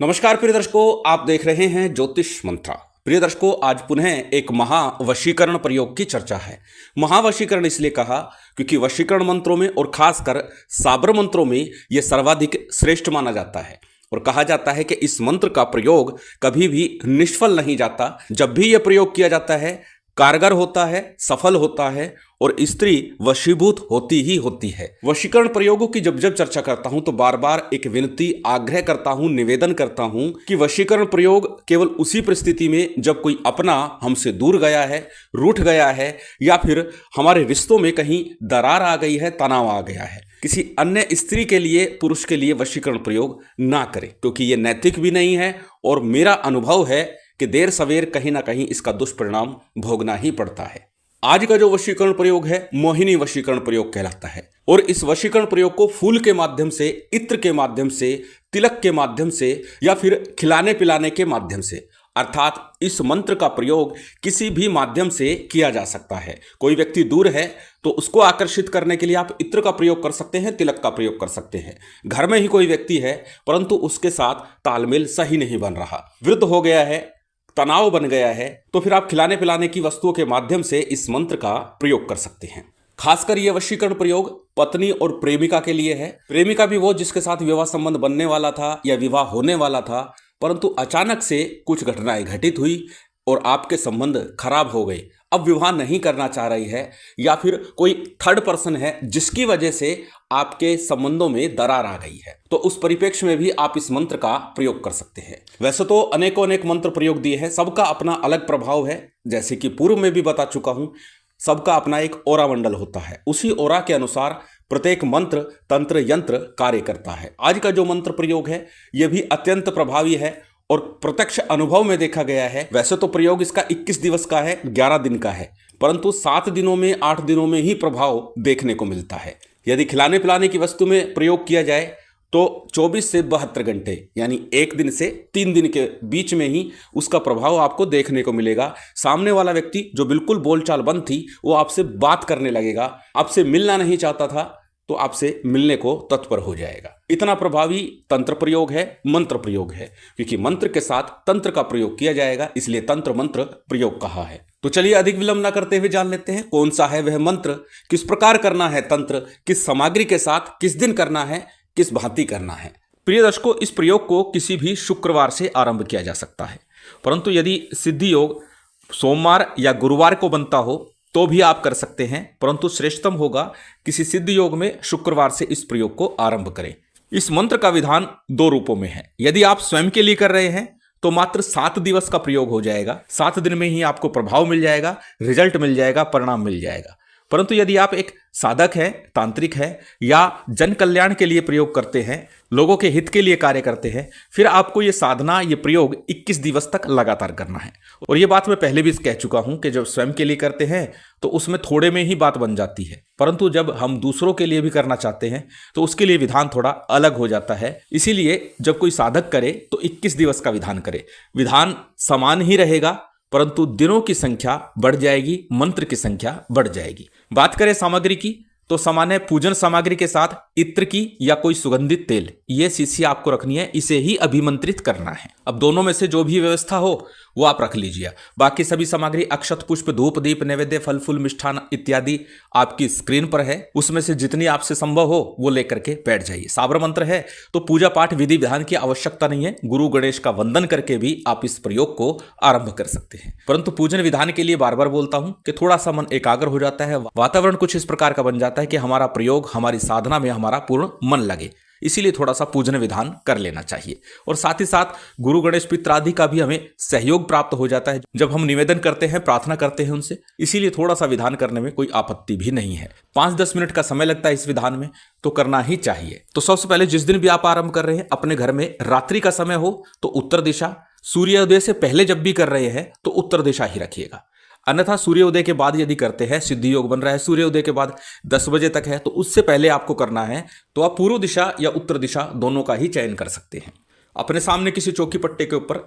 नमस्कार प्रिय दर्शकों, आप देख रहे हैं ज्योतिष मंत्रा। प्रिय दर्शकों, आज पुनः एक महावशीकरण प्रयोग की चर्चा है। महावशीकरण इसलिए कहा क्योंकि वशीकरण मंत्रों में और खासकर साबर मंत्रों में यह सर्वाधिक श्रेष्ठ माना जाता है और कहा जाता है कि इस मंत्र का प्रयोग कभी भी निष्फल नहीं जाता। जब भी यह प्रयोग किया जाता है कारगर होता है, सफल होता है और स्त्री वशीभूत होती ही होती है। वशीकरण प्रयोगों की जब जब चर्चा करता हूं तो बार बार एक विनती, आग्रह करता हूं, निवेदन करता हूं कि वशीकरण प्रयोग केवल उसी परिस्थिति में जब कोई अपना हमसे दूर गया है, रूठ गया है या फिर हमारे रिश्तों में कहीं दरार आ गई है, तनाव आ गया है। किसी अन्य स्त्री के लिए, पुरुष के लिए वशीकरण प्रयोग ना करें क्योंकि ये नैतिक भी नहीं है और मेरा अनुभव है कि देर सवेर कहीं ना कहीं इसका दुष्परिणाम भोगना ही पड़ता है। आज का जो वशीकरण प्रयोग है मोहिनी वशीकरण प्रयोग कहलाता है और इस वशीकरण प्रयोग को फूल के माध्यम से, इत्र के माध्यम से, तिलक के माध्यम से या फिर खिलाने पिलाने के माध्यम से, अर्थात इस मंत्र का प्रयोग किसी भी माध्यम से किया जा सकता है। कोई व्यक्ति दूर है तो उसको आकर्षित करने के लिए आप इत्र का प्रयोग कर सकते हैं, तिलक का प्रयोग कर सकते हैं। घर में ही कोई व्यक्ति है परंतु उसके साथ तालमेल सही नहीं बन रहा, वृद्ध हो गया है, तनाव बन गया है, तो फिर आप खिलाने पिलाने की वस्तुओं के माध्यम से इस मंत्र का प्रयोग कर सकते हैं। खासकर यह वशीकरण प्रयोग पत्नी और प्रेमिका के लिए है। प्रेमिका भी वो जिसके साथ विवाह संबंध बनने वाला था या विवाह होने वाला था, परंतु अचानक से कुछ घटनाएं घटित हुई और आपके संबंध खराब हो गए। अब विवाह नहीं करना चाह रही है या फिर कोई थर्ड पर्सन है जिसकी वजह से आपके संबंधों में दरार आ गई है, तो उस परिप्रेक्ष्य में भी आप इस मंत्र का प्रयोग कर सकते हैं। वैसे तो अनेकों अनेक मंत्र प्रयोग दिए हैं, सबका अपना अलग प्रभाव है। जैसे कि पूर्व में भी बता चुका हूं, सबका अपना एक ओरा मंडल होता है, उसी ओरा के अनुसार प्रत्येक मंत्र, तंत्र, यंत्र कार्य करता है। आज का जो मंत्र प्रयोग है यह भी अत्यंत प्रभावी है और प्रत्यक्ष अनुभव में देखा गया है। वैसे तो प्रयोग इसका 21 दिवस का है, 11 दिन का है, परंतु 7 दिनों में, 8 दिनों में ही प्रभाव देखने को मिलता है। यदि खिलाने पिलाने की वस्तु में प्रयोग किया जाए तो 24 से 72 घंटे यानी 1 दिन से 3 दिन के बीच में ही उसका प्रभाव आपको देखने को मिलेगा। सामने वाला व्यक्ति जो बिल्कुल बोलचाल बंद थी वो आपसे बात करने लगेगा, आपसे मिलना नहीं चाहता था तो आपसे मिलने को तत्पर हो जाएगा। इतना प्रभावी तंत्र प्रयोग है, मंत्र प्रयोग है, क्योंकि मंत्र के साथ तंत्र का प्रयोग किया जाएगा, इसलिए तंत्र मंत्र प्रयोग कहा है। तो चलिए अधिक विलंब न करते हुए जान लेते हैं कौन सा है वह मंत्र, किस प्रकार करना है तंत्र, किस सामग्री के साथ, किस दिन करना है, किस भांति करना है। प्रिय दर्शकों, इस प्रयोग को किसी भी शुक्रवार से आरंभ किया जा सकता है, परंतु यदि सिद्धि योग सोमवार या गुरुवार को बनता हो तो भी आप कर सकते हैं, परंतु श्रेष्ठतम होगा किसी सिद्ध योग में शुक्रवार से इस प्रयोग को आरंभ करें। इस मंत्र का विधान 2 रूपों में है। यदि आप स्वयं के लिए कर रहे हैं तो मात्र 7 दिवस का प्रयोग हो जाएगा, 7 दिन में ही आपको प्रभाव मिल जाएगा, रिजल्ट मिल जाएगा, परिणाम मिल जाएगा। परंतु यदि आप एक साधक है, तांत्रिक है या जन कल्याण के लिए प्रयोग करते हैं, लोगों के हित के लिए कार्य करते हैं, फिर आपको ये साधना, ये प्रयोग 21 दिवस तक लगातार करना है। और ये बात मैं पहले भी कह चुका हूं कि जब स्वयं के लिए करते हैं तो उसमें थोड़े में ही बात बन जाती है, परंतु जब हम दूसरों के लिए भी करना चाहते हैं तो उसके लिए विधान थोड़ा अलग हो जाता है। इसीलिए जब कोई साधक करे तो 21 दिवस का विधान करे। विधान समान ही रहेगा परंतु दिनों की संख्या बढ़ जाएगी, मंत्र की संख्या बढ़ जाएगी। बात करें सामग्री की तो सामान्य पूजन सामग्री के साथ इत्र की या कोई सुगंधित तेल, ये शीशी आपको रखनी है, इसे ही अभिमंत्रित करना है। अब दोनों में से जो भी व्यवस्था हो वो आप रख लीजिए। बाकी सभी सामग्री अक्षत, पुष्प, धूप, दीप, नैवेद्य, फल फूल, मिष्ठान इत्यादि आपकी स्क्रीन पर है, उसमें से जितनी आपसे संभव हो वो लेकर के बैठ जाइए। साबर मंत्र है तो पूजा पाठ विधि विधान की आवश्यकता नहीं है, गुरु गणेश का वंदन करके भी आप इस प्रयोग को आरंभ कर सकते हैं। परंतु पूजन विधान के लिए बार बार बोलता हूं कि थोड़ा सा मन एकाग्र हो जाता है, वातावरण कुछ इस प्रकार का बन जाता है कि हमारा प्रयोग, हमारी साधना में हमारा पूर्ण मन लगे, इसीलिए थोड़ा सा पूजन विधान कर लेना चाहिए। और साथ ही साथ गुरु गणेश पित्र आदि का भी हमें सहयोग प्राप्त हो जाता है जब हम निवेदन करते हैं, प्रार्थना करते हैं उनसे, इसीलिए थोड़ा सा विधान करने में कोई आपत्ति भी नहीं है। 5-10 मिनट का समय लगता है इस विधान में, तो करना ही चाहिए। तो सबसे पहले जिस दिन भी आप आरंभ कर रहे हैं अपने घर में रात्रि का समय हो तो उत्तर दिशा, सूर्योदय से पहले जब भी कर रहे हैं तो उत्तर दिशा ही रखिएगा। अन्यथा सूर्योदय के बाद यदि करते हैं, सिद्धि योग बन रहा है सूर्योदय के बाद 10 बजे तक है, तो उससे पहले आपको करना है तो आप पूर्व दिशा या उत्तर दिशा दोनों का ही चयन कर सकते हैं। अपने सामने किसी चौकी पट्टे के ऊपर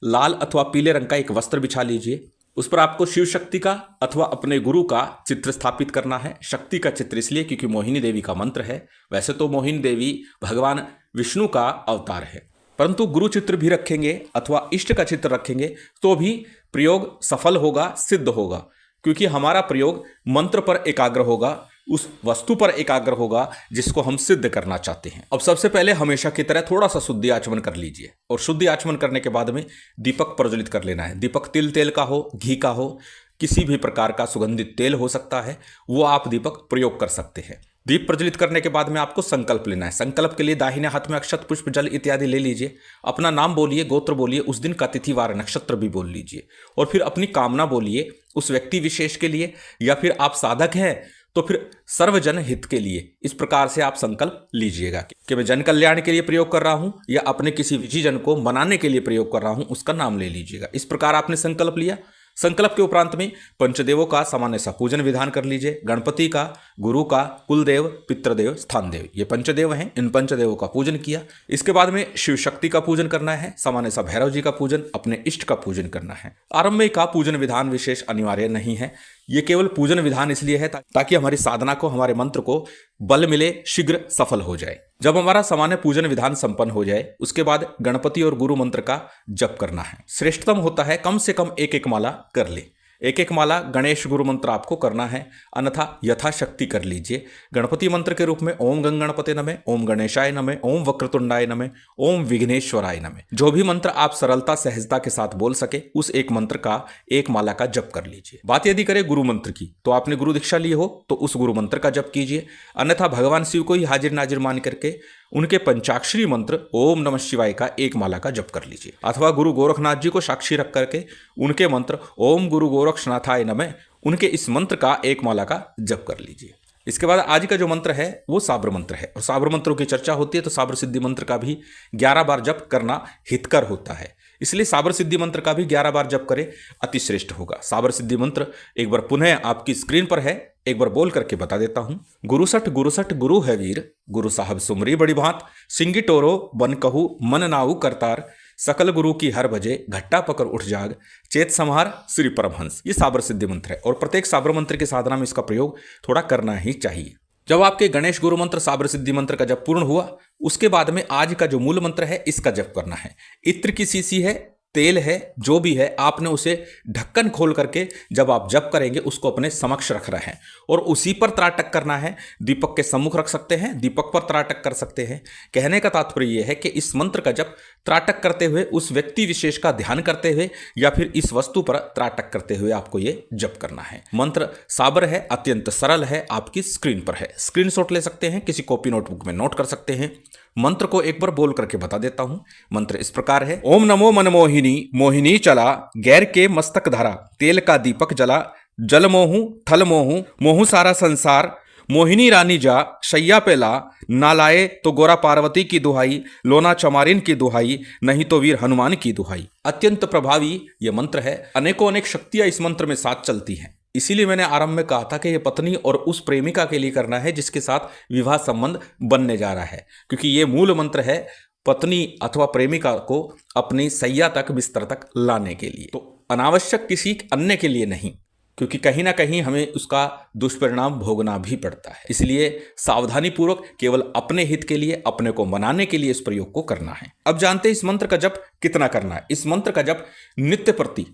लाल अथवा पीले रंग का एक वस्त्र बिछा लीजिए। उस पर आपको शिव शक्ति का अथवा अपने गुरु का चित्र स्थापित करना है। शक्ति का चित्र इसलिए क्योंकि मोहिनी देवी का मंत्र है। वैसे तो मोहिनी देवी भगवान विष्णु का अवतार है। परंतु गुरु चित्र भी रखेंगे अथवा इष्ट का चित्र रखेंगे तो भी प्रयोग सफल होगा, सिद्ध होगा, क्योंकि हमारा प्रयोग मंत्र पर एकाग्र होगा, उस वस्तु पर एकाग्र होगा जिसको हम सिद्ध करना चाहते हैं। अब सबसे पहले हमेशा की तरह थोड़ा सा शुद्धि आचमन कर लीजिए और शुद्धि आचमन करने के बाद में दीपक प्रज्वलित कर लेना है। दीपक तिल तेल का हो, घी का हो, किसी भी प्रकार का सुगंधित तेल हो सकता है, वो आप दीपक प्रयोग कर सकते हैं। दीप प्रज्वलित करने के बाद में आपको संकल्प लेना है। संकल्प के लिए दाहिने हाथ में अक्षत, पुष्प, जल इत्यादि ले लीजिए। अपना नाम बोलिए, गोत्र बोलिए, उस दिन का तिथि वार नक्षत्र भी बोल लीजिए और फिर अपनी कामना बोलिए उस व्यक्ति विशेष के लिए, या फिर आप साधक हैं तो फिर सर्वजन हित के लिए। इस प्रकार से आप संकल्प लीजिएगा कि मैं जन कल्याण के लिए प्रयोग कर रहा हूं या अपने किसी विजय जन को मनाने के लिए प्रयोग कर रहा हूं, उसका नाम ले लीजिएगा। इस प्रकार आपने संकल्प लिया। संकल्प के उपरांत में पंचदेवों का सामान्य सा पूजन विधान कर लीजिए। गणपति का, गुरु का, कुलदेव, पितृदेव, स्थान देव, ये पंचदेव हैं, इन पंचदेवों का पूजन किया। इसके बाद में शिव शक्ति का पूजन करना है, सामान्य सा भैरव जी का पूजन, अपने इष्ट का पूजन करना है। आरंभ का पूजन विधान विशेष अनिवार्य नहीं है, ये केवल पूजन विधान इसलिए है ताकि हमारी साधना को, हमारे मंत्र को बल मिले, शीघ्र सफल हो जाए। जब हमारा सामान्य पूजन विधान संपन्न हो जाए उसके बाद गणपति और गुरु मंत्र का जप करना है। श्रेष्ठतम होता है कम से कम एक एक माला कर ले। एक एक माला गणेश गुरु मंत्र आपको करना है, अन्यथा यथाशक्ति कर लीजिए। गणपति मंत्र के रूप में ओम गंग गणपते नमः, ओम गणेशाय नमः, ओम वक्रतुंडाय नमः, ओम विघ्नेश्वराय नमः, जो भी मंत्र आप सरलता सहजता के साथ बोल सके उस एक मंत्र का एक माला का जप कर लीजिए। बात यदि करें गुरु मंत्र की, तो आपने गुरु दीक्षा ली हो तो उस गुरु मंत्र का जप कीजिए, अन्यथा भगवान शिव को ही हाजिर नाजिर मान करके उनके पंचाक्षरी मंत्र ओम नमः शिवाय का एक माला का जप कर लीजिए, अथवा गुरु गोरखनाथ जी को साक्षी रख करके उनके मंत्र ओम गुरु गोरक्षनाथाय नमः, उनके इस मंत्र का एक माला का जप कर लीजिए। इसके बाद आज का जो मंत्र है वो साबर मंत्र है, और साबर मंत्रों की चर्चा होती है तो साबर सिद्धि मंत्र का भी 11 बार जप करना हितकर होता है, इसलिए साबर सिद्धि मंत्र का भी 11 बार जप करें, अति श्रेष्ठ होगा। साबर सिद्धि मंत्र एक बार पुनः आपकी स्क्रीन पर है, एक बार बोल करके बता देता हूं। गुरुसठ गुरु है वीर, गुरु साहब सुमरी बड़ी भांत, सिंगी टोरो बन कहू मन नाऊ करतार, सकल गुरु की हर बजे घट्टा पकड़ उठ जाग, चेत संहार श्री परमहंस। ये साबर सिद्धि मंत्र है और प्रत्येक साबर मंत्र की साधना में इसका प्रयोग थोड़ा करना ही चाहिए। जब आपके गणेश गुरु मंत्र साबर सिद्धि मंत्र का जप पूर्ण हुआ उसके बाद में आज का जो मूल मंत्र है इसका जप करना है। इत्र की शीशी है, तेल है, जो भी है आपने उसे ढक्कन खोल करके जब आप जप करेंगे उसको अपने समक्ष रख रहे हैं और उसी पर त्राटक करना है। दीपक के सम्मुख रख सकते हैं, दीपक पर त्राटक कर सकते हैं। कहने का तात्पर्य यह है कि इस मंत्र का जप त्राटक करते हुए, उस व्यक्ति विशेष का ध्यान करते हुए या फिर इस वस्तु पर त्राटक करते हुए आपको ये जप करना है। मंत्र साबर है, अत्यंत सरल है, आपकी स्क्रीन पर है, स्क्रीनशॉट ले सकते हैं, किसी कॉपी नोटबुक में नोट कर सकते हैं। मंत्र को एक बार बोल करके बता देता हूं। मंत्र इस प्रकार है। ओम नमो मनमोहिनी, मोहिनी चला, गैर के मस्तक धरा, तेल का दीपक जला, जल मोहू थल मोहू, मोहू सारा संसार, मोहिनी रानी जा शैया पे ला, ना लाए तो गोरा पार्वती की दुहाई, लोना चमारिन की दुहाई, नहीं तो वीर हनुमान की दुहाई। अत्यंत प्रभावी यह मंत्र है, अनेकों अनेक शक्तियां इस मंत्र में साथ चलती हैं। इसीलिए मैंने आरंभ में कहा था कि यह पत्नी और उस प्रेमिका के लिए करना है जिसके साथ विवाह संबंध बनने जा रहा है, क्योंकि ये मूल मंत्र है पत्नी अथवा प्रेमिका को अपनी सैया तक, बिस्तर तक लाने के लिए, तो अनावश्यक किसी अन्य के लिए नहीं, क्योंकि कहीं ना कहीं हमें उसका दुष्परिणाम भोगना भी पड़ता है। इसलिए सावधानी पूर्वक केवल अपने हित के लिए, अपने को मनाने के लिए इस प्रयोग को करना है। अब जानते हैं इस मंत्र का जप कितना करना है। इस मंत्र का जप नित्य प्रति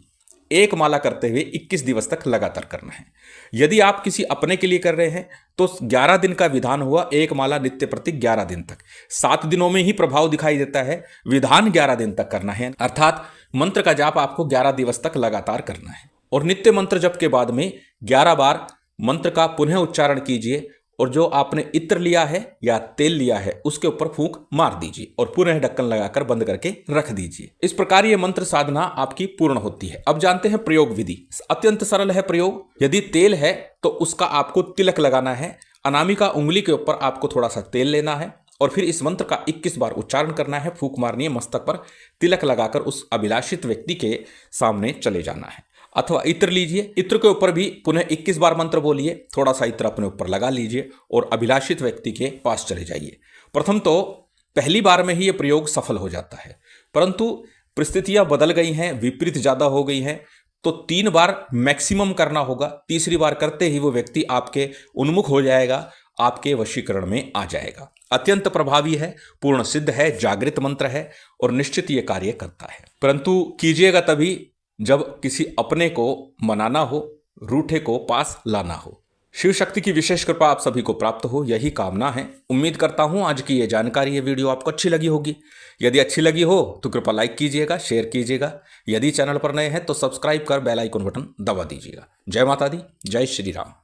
एक माला करते हुए 21 दिवस तक लगातार करना है। यदि आप किसी अपने के लिए कर रहे हैं तो 11 दिन का विधान हुआ, एक माला नित्य प्रति 11 दिन तक। 7 दिनों में ही प्रभाव दिखाई देता है, विधान 11 दिन तक करना है, अर्थात मंत्र का जाप आपको 11 दिवस तक लगातार करना है। और नित्य मंत्र जप के बाद में 11 बार मंत्र का पुनः उच्चारण कीजिए और जो आपने इत्र लिया है या तेल लिया है उसके ऊपर फूंक मार दीजिए और पुनः ढक्कन लगाकर बंद करके रख दीजिए। इस प्रकार ये मंत्र साधना आपकी पूर्ण होती है। अब जानते हैं प्रयोग विधि। अत्यंत सरल है प्रयोग। यदि तेल है तो उसका आपको तिलक लगाना है। अनामिका उंगली के ऊपर आपको थोड़ा सा तेल लेना है और फिर इस मंत्र का 21 बार उच्चारण करना है, फूंक मारनी है, मस्तक पर तिलक लगाकर उस अभिलाषित व्यक्ति के सामने चले जाना है। अथवा इत्र लीजिए, इत्र के ऊपर भी पुनः 21 बार मंत्र बोलिए, थोड़ा सा इत्र अपने ऊपर लगा लीजिए और अभिलाषित व्यक्ति के पास चले जाइए। प्रथम तो पहली बार में ही ये प्रयोग सफल हो जाता है, परंतु परिस्थितियां बदल गई हैं, विपरीत ज्यादा हो गई हैं, तो 3 बार मैक्सिमम करना होगा। तीसरी बार करते ही वो व्यक्ति आपके उन्मुख हो जाएगा, आपके वशीकरण में आ जाएगा। अत्यंत प्रभावी है, पूर्ण सिद्ध है, जागृत मंत्र है और निश्चित ये कार्य करता है। परंतु कीजिएगा तभी जब किसी अपने को मनाना हो, रूठे को पास लाना हो। शिव शक्ति की विशेष कृपा आप सभी को प्राप्त हो, यही कामना है। उम्मीद करता हूं आज की ये जानकारी, ये वीडियो आपको अच्छी लगी होगी। यदि अच्छी लगी हो तो कृपया लाइक कीजिएगा, शेयर कीजिएगा। यदि चैनल पर नए हैं तो सब्सक्राइब कर बेल आइकन बटन दबा दीजिएगा। जय माता दी, जय श्री राम।